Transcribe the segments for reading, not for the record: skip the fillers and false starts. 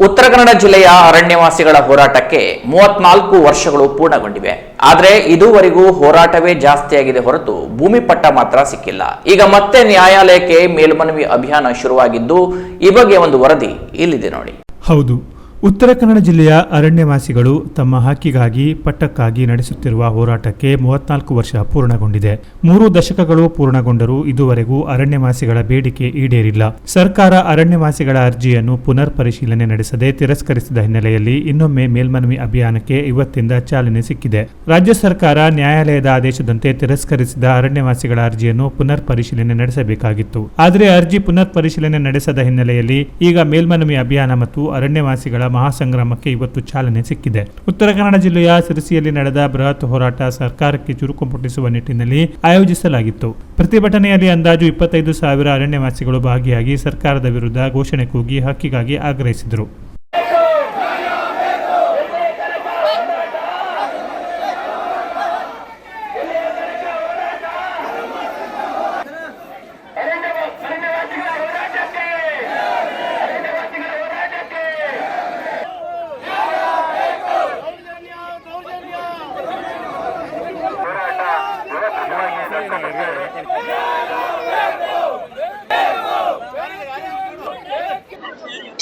ಉತ್ತರ ಕನ್ನಡ ಜಿಲ್ಲೆಯ ಅರಣ್ಯವಾಸಿಗಳ ಹೋರಾಟಕ್ಕೆ 34 ವರ್ಷಗಳು ಪೂರ್ಣಗೊಂಡಿವೆ. ಆದರೆ ಇದುವರೆಗೂ ಹೋರಾಟವೇ ಜಾಸ್ತಿಯಾಗಿದೆ ಹೊರತು ಭೂಮಿ ಪಟ್ಟ ಮಾತ್ರ ಸಿಕ್ಕಿಲ್ಲ. ಈಗ ಮತ್ತೆ ನ್ಯಾಯಾಲಯಕ್ಕೆ ಮೇಲ್ಮನವಿ ಅಭಿಯಾನ ಶುರುವಾಗಿದ್ದು, ಈ ಬಗ್ಗೆ ಒಂದು ವರದಿ ಇಲ್ಲಿದೆ ನೋಡಿ. ಹೌದು, ಉತ್ತರ ಕನ್ನಡ ಜಿಲ್ಲೆಯ ಅರಣ್ಯವಾಸಿಗಳು ತಮ್ಮ ಹಕ್ಕಿಗಾಗಿ ಪಟ್ಟಕ್ಕಾಗಿ ನಡೆಸುತ್ತಿರುವ ಹೋರಾಟಕ್ಕೆ 34 ವರ್ಷ ಪೂರ್ಣಗೊಂಡಿದೆ. 3 ದಶಕಗಳು ಪೂರ್ಣಗೊಂಡರೂ ಇದುವರೆಗೂ ಅರಣ್ಯವಾಸಿಗಳ ಬೇಡಿಕೆ ಈಡೇರಿಲ್ಲ. ಸರ್ಕಾರ ಅರಣ್ಯವಾಸಿಗಳ ಅರ್ಜಿಯನ್ನು ಪುನರ್ ಪರಿಶೀಲನೆ ನಡೆಸದೆ ತಿರಸ್ಕರಿಸಿದ ಹಿನ್ನೆಲೆಯಲ್ಲಿ ಇನ್ನೊಮ್ಮೆ ಮೇಲ್ಮನವಿ ಅಭಿಯಾನಕ್ಕೆ ಇವತ್ತಿಂದ ಚಾಲನೆ ಸಿಕ್ಕಿದೆ. ರಾಜ್ಯ ಸರ್ಕಾರ ನ್ಯಾಯಾಲಯದ ಆದೇಶದಂತೆ ತಿರಸ್ಕರಿಸಿದ ಅರಣ್ಯವಾಸಿಗಳ ಅರ್ಜಿಯನ್ನು ಪುನರ್ ಪರಿಶೀಲನೆ ನಡೆಸಬೇಕಾಗಿತ್ತು. ಆದರೆ ಅರ್ಜಿ ಪುನರ್ ಪರಿಶೀಲನೆ ನಡೆಸದ ಹಿನ್ನೆಲೆಯಲ್ಲಿ ಈಗ ಮೇಲ್ಮನವಿ ಅಭಿಯಾನ ಮತ್ತು ಅರಣ್ಯವಾಸಿಗಳ ಮಹಾಸಂಗ್ರಾಮಕ್ಕೆ ಇವತ್ತು ಚಾಲನೆ ಸಿಕ್ಕಿದೆ. ಉತ್ತರ ಕನ್ನಡ ಜಿಲ್ಲೆಯ ಸಿರಸಿಯಲ್ಲಿ ನಡೆದ ಬೃಹತ್ ಹೋರಾಟ ಸರ್ಕಾರಕ್ಕೆ ಚುರುಕು ಮುಟ್ಟಿಸುವ ನಿಟ್ಟಿನಲ್ಲಿ ಆಯೋಜಿಸಲಾಗಿತ್ತು. ಪ್ರತಿಭಟನೆಯಲ್ಲಿ ಅಂದಾಜು 25,000 ಅರಣ್ಯವಾಸಿಗಳು ಭಾಗಿಯಾಗಿ ಸರ್ಕಾರದ ವಿರುದ್ಧ ಘೋಷಣೆ ಕೂಗಿ ಹಕ್ಕಿಗಾಗಿ ಆಗ್ರಹಿಸಿದರು.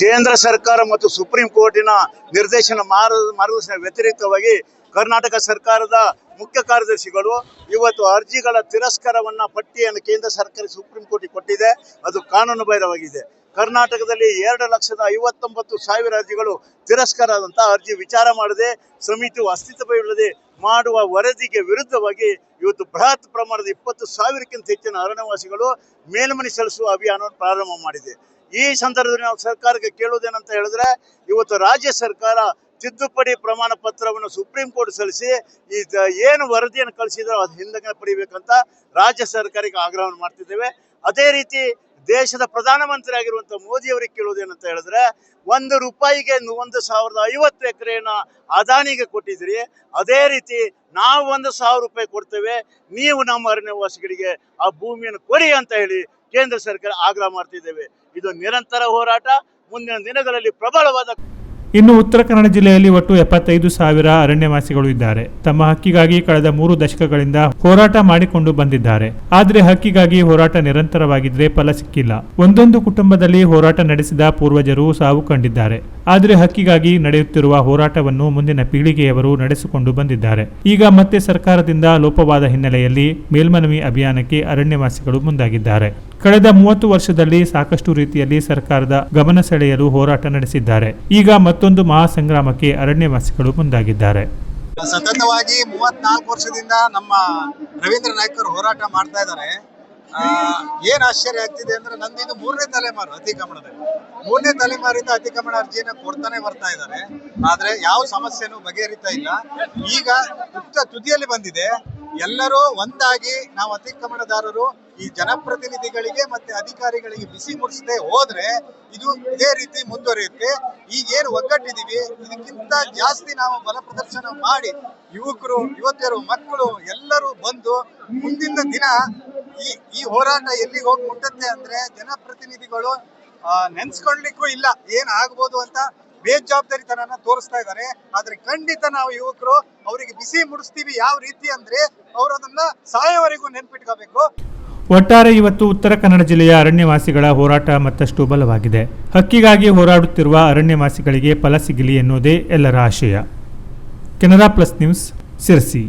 ಕೇಂದ್ರ ಸರ್ಕಾರ ಮತ್ತು ಸುಪ್ರೀಂ ಕೋರ್ಟಿನ ನಿರ್ದೇಶನ ಮಾರ್ಗದರ್ಶನ ವ್ಯತಿರಿಕ್ತವಾಗಿ ಕರ್ನಾಟಕ ಸರ್ಕಾರದ ಮುಖ್ಯ ಕಾರ್ಯದರ್ಶಿಗಳು ಇವತ್ತು ಅರ್ಜಿಗಳ ತಿರಸ್ಕಾರವನ್ನ ಪಟ್ಟಿಯನ್ನು ಕೇಂದ್ರ ಸರ್ಕಾರ ಸುಪ್ರೀಂ ಕೋರ್ಟ್ ಕೊಟ್ಟಿದೆ. ಅದು ಕಾನೂನು ಬಾಹಿರವಾಗಿದೆ. ಕರ್ನಾಟಕದಲ್ಲಿ 2,59,000 ಅರ್ಜಿಗಳು ತಿರಸ್ಕಾರ ಆದಂತಹ ಅರ್ಜಿ ವಿಚಾರ ಮಾಡದೆ ಸಮಿತಿಯು ಅಸ್ತಿತ್ವವಿಲ್ಲದೆ ಮಾಡುವ ವರದಿಗೆ ವಿರುದ್ಧವಾಗಿ ಇವತ್ತು ಬೃಹತ್ ಪ್ರಮಾಣದ 20,000ಕ್ಕಿಂತ ಹೆಚ್ಚಿನ ಅರಣ್ಯವಾಸಿಗಳು ಮೇಲ್ಮನವಿ ಸಲ್ಲಿಸುವ ಅಭಿಯಾನವನ್ನು ಪ್ರಾರಂಭ ಮಾಡಿದೆ. ಈ ಸಂದರ್ಭದಲ್ಲಿ ನಾವು ಸರ್ಕಾರಕ್ಕೆ ಕೇಳುವುದೇನಂತ ಹೇಳಿದ್ರೆ, ಇವತ್ತು ರಾಜ್ಯ ಸರ್ಕಾರ ತಿದ್ದುಪಡಿ ಪ್ರಮಾಣ ಪತ್ರವನ್ನು ಸುಪ್ರೀಂ ಕೋರ್ಟ್ ಸಲ್ಲಿಸಿ ಏನು ವರದಿಯನ್ನು ಕಳಿಸಿದ್ರು ಅದು ಹಿಂದೆ ಪಡಿಬೇಕಂತ ರಾಜ್ಯ ಸರ್ಕಾರಕ್ಕೆ ಆಗ್ರಹವನ್ನು ಮಾಡ್ತಿದ್ದೇವೆ. ಅದೇ ರೀತಿ ದೇಶದ ಪ್ರಧಾನಮಂತ್ರಿ ಆಗಿರುವಂಥ ಮೋದಿ ಅವರಿಗೆ ಕೇಳುವುದೇನಂತ ಹೇಳಿದ್ರೆ, ₹1ಗೆ 1,050 ಎಕರೆನ ಅದಾನಿಗೆ ಕೊಟ್ಟಿದ್ರಿ, ಅದೇ ರೀತಿ ನಾವು ₹1,000 ಕೊಡ್ತೇವೆ, ನೀವು ನಮ್ಮ ಅರಣ್ಯವಾಸಿಗಳಿಗೆ ಆ ಭೂಮಿಯನ್ನು ಕೊಡಿ ಅಂತ ಹೇಳಿ ಕೇಂದ್ರ ಸರ್ಕಾರ ಆಗ್ರಹ ಮಾಡ್ತಿದ್ದೇವೆ. ಇದು ನಿರಂತರ ಹೋರಾಟ, ಮುಂದಿನ ದಿನಗಳಲ್ಲಿ ಪ್ರಬಲವಾದ. ಇನ್ನು ಉತ್ತರ ಕನ್ನಡ ಜಿಲ್ಲೆಯಲ್ಲಿ ಒಟ್ಟು 75,000 ಅರಣ್ಯವಾಸಿಗಳು ಇದ್ದಾರೆ. ತಮ್ಮ ಹಕ್ಕಿಗಾಗಿ ಕಳೆದ 3 ದಶಕಗಳಿಂದ ಹೋರಾಟ ಮಾಡಿಕೊಂಡು ಬಂದಿದ್ದಾರೆ. ಆದರೆ ಹಕ್ಕಿಗಾಗಿ ಹೋರಾಟ ನಿರಂತರವಾಗಿದ್ರೆ ಫಲ ಸಿಕ್ಕಿಲ್ಲ. ಒಂದೊಂದು ಕುಟುಂಬದಲ್ಲಿ ಹೋರಾಟ ನಡೆಸಿದ ಪೂರ್ವಜರು ಸಾವು ಕಂಡಿದ್ದಾರೆ. ಆದರೆ ಹಕ್ಕಿಗಾಗಿ ನಡೆಯುತ್ತಿರುವ ಹೋರಾಟವನ್ನು ಮುಂದಿನ ಪೀಳಿಗೆಯವರು ನಡೆಸಿಕೊಂಡು ಬಂದಿದ್ದಾರೆ. ಈಗ ಮತ್ತೆ ಸರ್ಕಾರದಿಂದ ಲೋಪವಾದ ಹಿನ್ನೆಲೆಯಲ್ಲಿ ಮೇಲ್ಮನವಿ ಅಭಿಯಾನಕ್ಕೆ ಅರಣ್ಯವಾಸಿಗಳು ಮುಂದಾಗಿದ್ದಾರೆ. ಕಳೆದ 30 ವರ್ಷದಲ್ಲಿ ಸಾಕಷ್ಟು ರೀತಿಯಲ್ಲಿ ಸರ್ಕಾರದ ಗಮನ ಸೆಳೆಯಲು ಹೋರಾಟ ನಡೆಸಿದ್ದಾರೆ. ಈಗ ಮತ್ತೊಂದು ಮಹಾಸಂಗ್ರಾಮಕ್ಕೆ ಅರಣ್ಯವಾಸಿಗಳು ಮುಂದಾಗಿದ್ದಾರೆ. ಸತತವಾಗಿ 34 ವರ್ಷದಿಂದ ನಮ್ಮ ರವೀಂದ್ರ ನಾಯ್ಕರು ಹೋರಾಟ ಮಾಡ್ತಾ ಇದ್ದಾರೆ. ಏನ್ ಆಶ್ಚರ್ಯ ಆಗ್ತಿದೆ ಅಂದ್ರೆ, ನಂದಿದು 3ನೇ ತಲೆಮಾರು ಅತಿಕ್ರಮಣದಲ್ಲಿ. 3ನೇ ತಲೆಮಾರಿಂದ ಅತಿಕ್ರಮಣ ಅರ್ಜಿಯನ್ನ ಕೊಡ್ತಾನೆ ಬರ್ತಾ ಇದ್ದಾರೆ. ಆದ್ರೆ ಯಾವ ಸಮಸ್ಯೆನೂ ಬಗೆಹರಿತಾ ಇಲ್ಲ. ಈಗ ತುದಿಯಲ್ಲಿ ಬಂದಿದೆ. ಎಲ್ಲರೂ ಒಂದಾಗಿ ನಾವು ಅತಿಕ್ರಮಣದಾರರು ಈ ಜನಪ್ರತಿನಿಧಿಗಳಿಗೆ ಮತ್ತೆ ಅಧಿಕಾರಿಗಳಿಗೆ ಬಿಸಿ ಮುಡಿಸದೆ ಹೋದ್ರೆ ಇದು ಇದೇ ರೀತಿ ಮುಂದುವರಿಯುತ್ತೆ. ಈಗೇನು ಒಗ್ಗಟ್ಟಿದೀವಿ, ಇದಕ್ಕಿಂತ ಜಾಸ್ತಿ ನಾವು ಬಲ ಪ್ರದರ್ಶನ ಮಾಡಿ ಯುವಕರು, ಯುವತಿಯರು, ಮಕ್ಕಳು ಎಲ್ಲರೂ ಬಂದು ಮುಂದಿನ ದಿನ ಈ ಹೋರಾಟ ಎಲ್ಲಿಗೆ ಹೋಗಿ ಮುಟ್ಟುತ್ತೆ ಅಂದ್ರೆ ಜನಪ್ರತಿನಿಧಿಗಳು ನೆನ್ಸ್ಕೊಳ್ಲಿಕ್ಕೂ ಇಲ್ಲ ಏನ್ ಆಗ್ಬೋದು ಅಂತ ಬೇಜವಾಬ್ದಾರಿತನನ ತೋರಿಸ್ತಾ ಇದ್ದಾರೆ. ಆದ್ರೆ ಖಂಡಿತ ನಾವು ಯುವಕರು ಅವರಿಗೆ ಬಿಸಿ ಮುಡಿಸ್ತೀವಿ. ಯಾವ ರೀತಿ ಅಂದ್ರೆ ಅವರು ಅದನ್ನ ಸಾಯೋವರೆಗೂ ನೆನ್ಪಿಟ್ಕೋಬೇಕು. ಒಟ್ಟಾರೆ ಇವತ್ತು ಉತ್ತರ ಕನ್ನಡ ಜಿಲ್ಲೆಯ ಅರಣ್ಯವಾಸಿಗಳ ಹೋರಾಟ ಮತ್ತಷ್ಟು ಬಲವಾಗಿದೆ. ಹಕ್ಕಿಗಾಗಿ ಹೋರಾಡುತ್ತಿರುವ ಅರಣ್ಯವಾಸಿಗಳಿಗೆ ಫಲ ಸಿಗಲಿ ಎನ್ನುವುದೇ ಎಲ್ಲರ ಆಶಯ. Canara plus news, Sirsi.